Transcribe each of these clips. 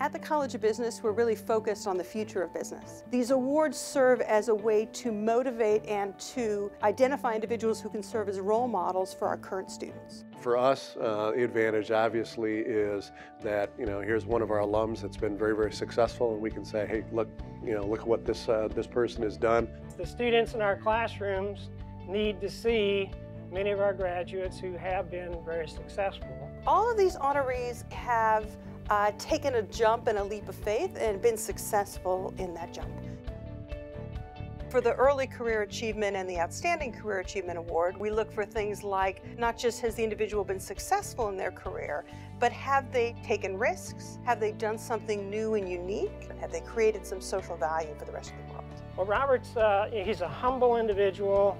At the College of Business, we're really focused on the future of business. These awards serve as a way to motivate and to identify individuals who can serve as role models for our current students. For us, the advantage obviously is that, here's one of our alums that's been very, very successful, and we can say, hey, look at what this person has done. The students in our classrooms need to see many of our graduates who have been very successful. All of these honorees have taken a jump and a leap of faith and been successful in that jump. For the Early Career Achievement and the Outstanding Career Achievement Award, we look for things like not just has the individual been successful in their career, but have they taken risks? Have they done something new and unique? Have they created some social value for the rest of the world? Well, Robert's, he's a humble individual.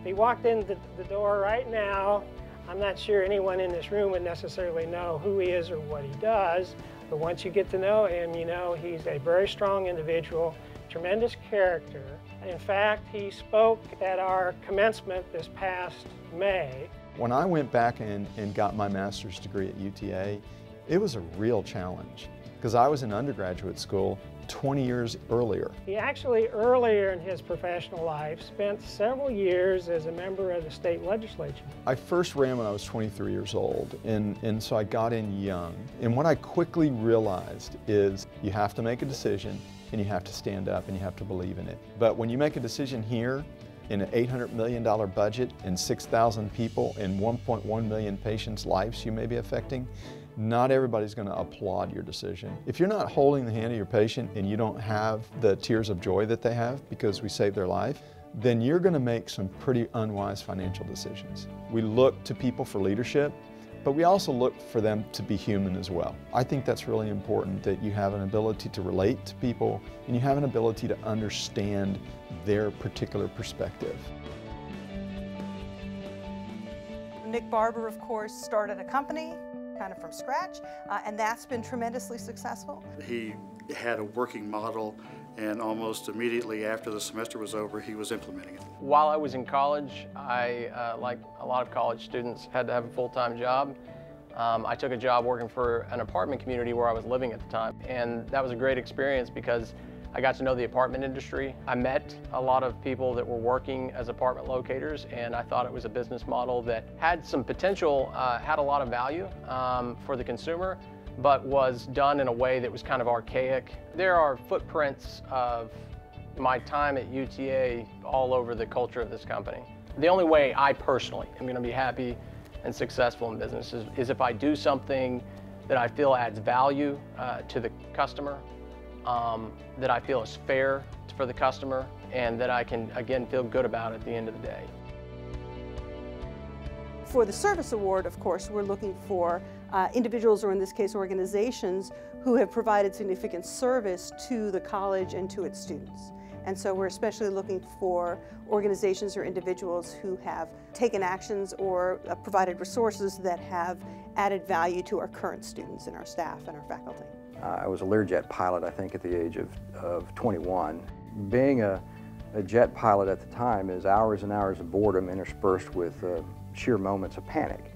If he walked in the door right now, I'm not sure anyone in this room would necessarily know who he is or what he does, but once you get to know him, you know he's a very strong individual, tremendous character. In fact, he spoke at our commencement this past May. When I went back and got my master's degree at UTA, it was a real challenge because I was in undergraduate school 20 years earlier. He actually, earlier in his professional life, spent several years as a member of the state legislature. I first ran when I was 23 years old, and so I got in young. And what I quickly realized is you have to make a decision, and you have to stand up, and you have to believe in it. But when you make a decision here, in an $800 million budget, and 6,000 people, and 1.1 million patients' lives you may be affecting, not everybody's going to applaud your decision. If you're not holding the hand of your patient and you don't have the tears of joy that they have because we saved their life, then you're going to make some pretty unwise financial decisions. We look to people for leadership, but we also look for them to be human as well. I think that's really important, that you have an ability to relate to people and you have an ability to understand their particular perspective. Nick Barber, of course, started a company kind of from scratch, and that's been tremendously successful. He had a working model, and almost immediately after the semester was over, he was implementing it. While I was in college, I, like a lot of college students, had to have a full-time job. I took a job working for an apartment community where I was living at the time, and that was a great experience because I got to know the apartment industry. I met a lot of people that were working as apartment locators, and I thought it was a business model that had some potential, had a lot of value for the consumer, but was done in a way that was kind of archaic. There are footprints of my time at UTA all over the culture of this company. The only way I personally am going to be happy and successful in business is if I do something that I feel adds value to the customer, that I feel is fair for the customer, and that I can, again, feel good about at the end of the day. For the Service Award, of course, we're looking for individuals, or in this case organizations, who have provided significant service to the college and to its students. And so we're especially looking for organizations or individuals who have taken actions or provided resources that have added value to our current students and our staff and our faculty. I was a Learjet pilot, I think, at the age of 21. Being a jet pilot at the time is hours and hours of boredom interspersed with sheer moments of panic.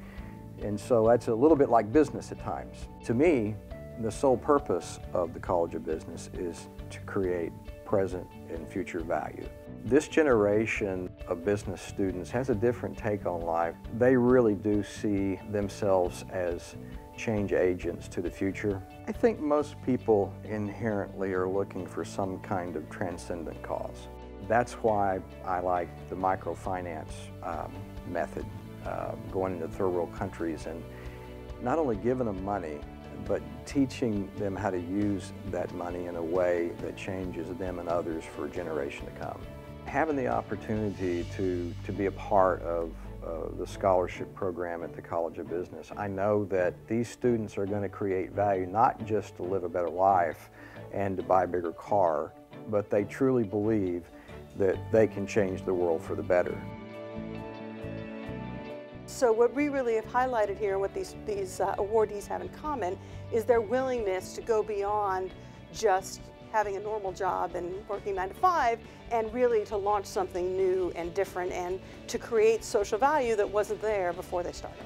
And so that's a little bit like business at times. To me, the sole purpose of the College of Business is to create present and future value. This generation of business students has a different take on life. They really do see themselves as change agents to the future. I think most people inherently are looking for some kind of transcendent cause. That's why I like the microfinance method, going into third world countries and not only giving them money, but teaching them how to use that money in a way that changes them and others for a generation to come. Having the opportunity to be a part of the scholarship program at the College of Business, I know that these students are going to create value not just to live a better life and to buy a bigger car, but they truly believe that they can change the world for the better. So what we really have highlighted here, and what these awardees have in common, is their willingness to go beyond just having a normal job and working 9 to 5, and really to launch something new and different and to create social value that wasn't there before they started.